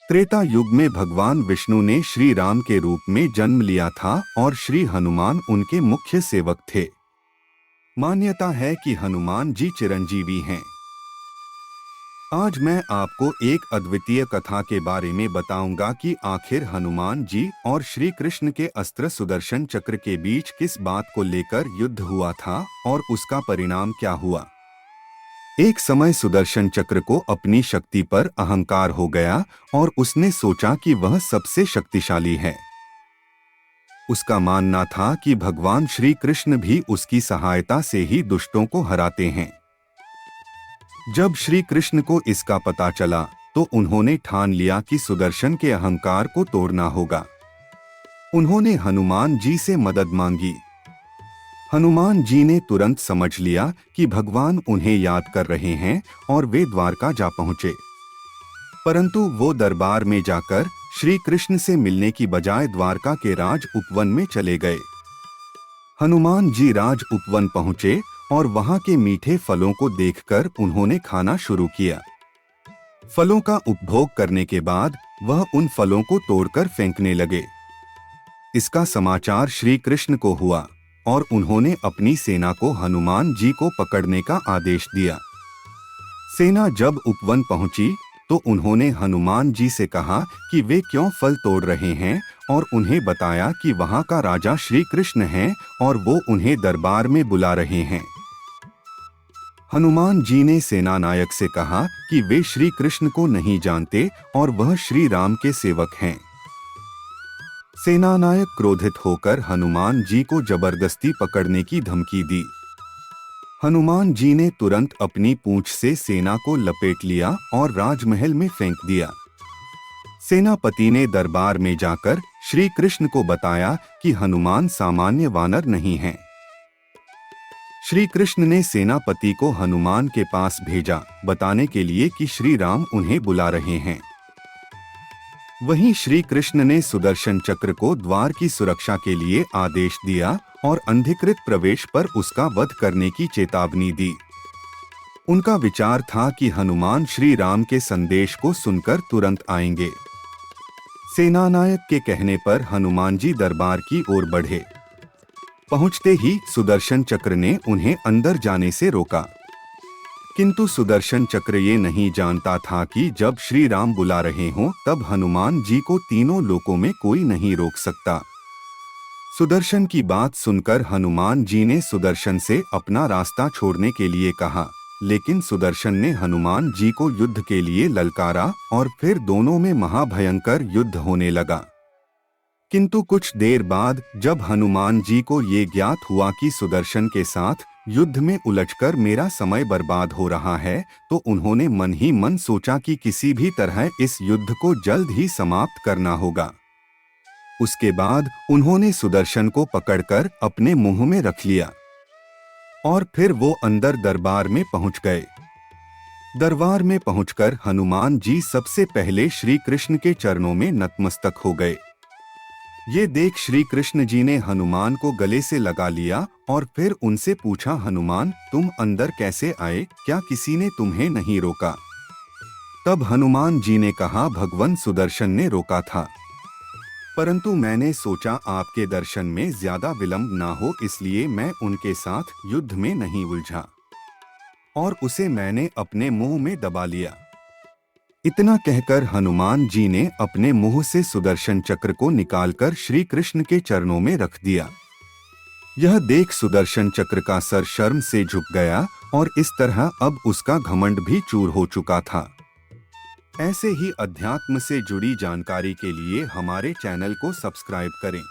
त्रेता युग में भगवान विष्णु ने श्री राम के रूप में जन्म लिया था और श्री हनुमान उनके मुख्य सेवक थे। मान्यता है कि हनुमान जी चिरंजीवी हैं। आज मैं आपको एक अद्वितीय कथा के बारे में बताऊंगा कि आखिर हनुमान जी और श्री कृष्ण के अस्त्र सुदर्शन चक्र के बीच किस बात को लेकर युद्ध हुआ था और उसका परिणाम क्या हुआ। एक समय सुदर्शन चक्र को अपनी शक्ति पर अहंकार हो गया और उसने सोचा कि वह सबसे शक्तिशाली है। उसका मानना था कि भगवान श्री कृष्ण भी उसकी सहायता से ही दुष्टों को हराते हैं। जब श्री कृष्ण को इसका पता चला तो उन्होंने ठान लिया कि सुदर्शन के अहंकार को तोड़ना होगा। उन्होंने हनुमान जी से मदद मांगी। हनुमान जी ने तुरंत समझ लिया कि भगवान उन्हें याद कर रहे हैं और वे द्वारका जा पहुंचे। परंतु वो दरबार में जाकर श्री कृष्ण से मिलने की बजाय द्वारका के राज उपवन में चले गए। हनुमान जी राज उपवन पहुंचे और वहां के मीठे फलों को देखकर उन्होंने खाना शुरू किया। फलों का उपभोग करने के बाद वह उन फलों को तोड़कर फेंकने लगे। इसका समाचार श्री कृष्ण को हुआ और उन्होंने अपनी सेना को हनुमान जी को पकड़ने का आदेश दिया। सेना जब उपवन पहुंची तो उन्होंने हनुमान जी से कहा कि वे क्यों फल तोड़ रहे हैं और उन्हें बताया कि वहां का राजा श्री कृष्ण है और वो उन्हें दरबार में बुला रहे हैं। हनुमान जी ने सेनानायक से कहा कि वे श्री कृष्ण को नहीं जानते और वह श्री राम के सेवक हैं। सेनानायक क्रोधित होकर हनुमान जी को जबरदस्ती पकड़ने की धमकी दी। हनुमान जी ने तुरंत अपनी पूंछ से सेना को लपेट लिया और राजमहल में फेंक दिया। सेनापति ने दरबार में जाकर श्री कृष्ण को बताया कि हनुमान सामान्य वानर नहीं हैं। श्री कृष्ण ने सेनापति को हनुमान के पास भेजा, बताने के लिए कि श्री राम उन्हें बुला रहे हैं। वहीं श्री कृष्ण ने सुदर्शन चक्र को द्वार की सुरक्षा के लिए आदेश दिया और अनधिकृत प्रवेश पर उसका वध करने की चेतावनी दी। उनका विचार था कि हनुमान श्री राम के संदेश को सुनकर तुरंत आएंगे। सेनानायक के कहने पर हनुमान जी दरबार की ओर बढ़े। पहुंचते ही सुदर्शन चक्र ने उन्हें अंदर जाने से रोका, किंतु सुदर्शन चक्र ये नहीं जानता था कि जब श्री राम बुला रहे हों तब हनुमान जी को तीनों लोकों में कोई नहीं रोक सकता। सुदर्शन की बात सुनकर हनुमान जी ने सुदर्शन से अपना रास्ता छोड़ने के लिए कहा, लेकिन सुदर्शन ने हनुमान जी को युद्ध के लिए ललकारा और फिर दोनों में महाभयंकर युद्ध होने लगा। किंतु कुछ देर बाद जब हनुमान जी को ये ज्ञात हुआ कि सुदर्शन के साथ युद्ध में उलझकर मेरा समय बर्बाद हो रहा है, तो उन्होंने मन ही मन सोचा कि किसी भी तरह इस युद्ध को जल्द ही समाप्त करना होगा। उसके बाद उन्होंने सुदर्शन को पकड़कर अपने मुंह में रख लिया और फिर वो अंदर दरबार में पहुंच गए। दरबार में पहुंचकर हनुमान जी सबसे पहले श्री कृष्ण के चरणों में नतमस्तक हो गए। ये देख श्री कृष्ण जी ने हनुमान को गले से लगा लिया और फिर उनसे पूछा, हनुमान तुम अंदर कैसे आए, क्या किसी ने तुम्हें नहीं रोका? तब हनुमान जी ने कहा, भगवान सुदर्शन ने रोका था, परंतु मैंने सोचा आपके दर्शन में ज्यादा विलंब ना हो, इसलिए मैं उनके साथ युद्ध में नहीं उलझा और उसे मैंने अपने मुंह में दबा लिया। इतना कहकर हनुमान जी ने अपने मुंह से सुदर्शन चक्र को निकालकर श्री कृष्ण के चरणों में रख दिया। यह देख सुदर्शन चक्र का सर शर्म से झुक गया और इस तरह अब उसका घमंड भी चूर हो चुका था। ऐसे ही अध्यात्म से जुड़ी जानकारी के लिए हमारे चैनल को सब्सक्राइब करें।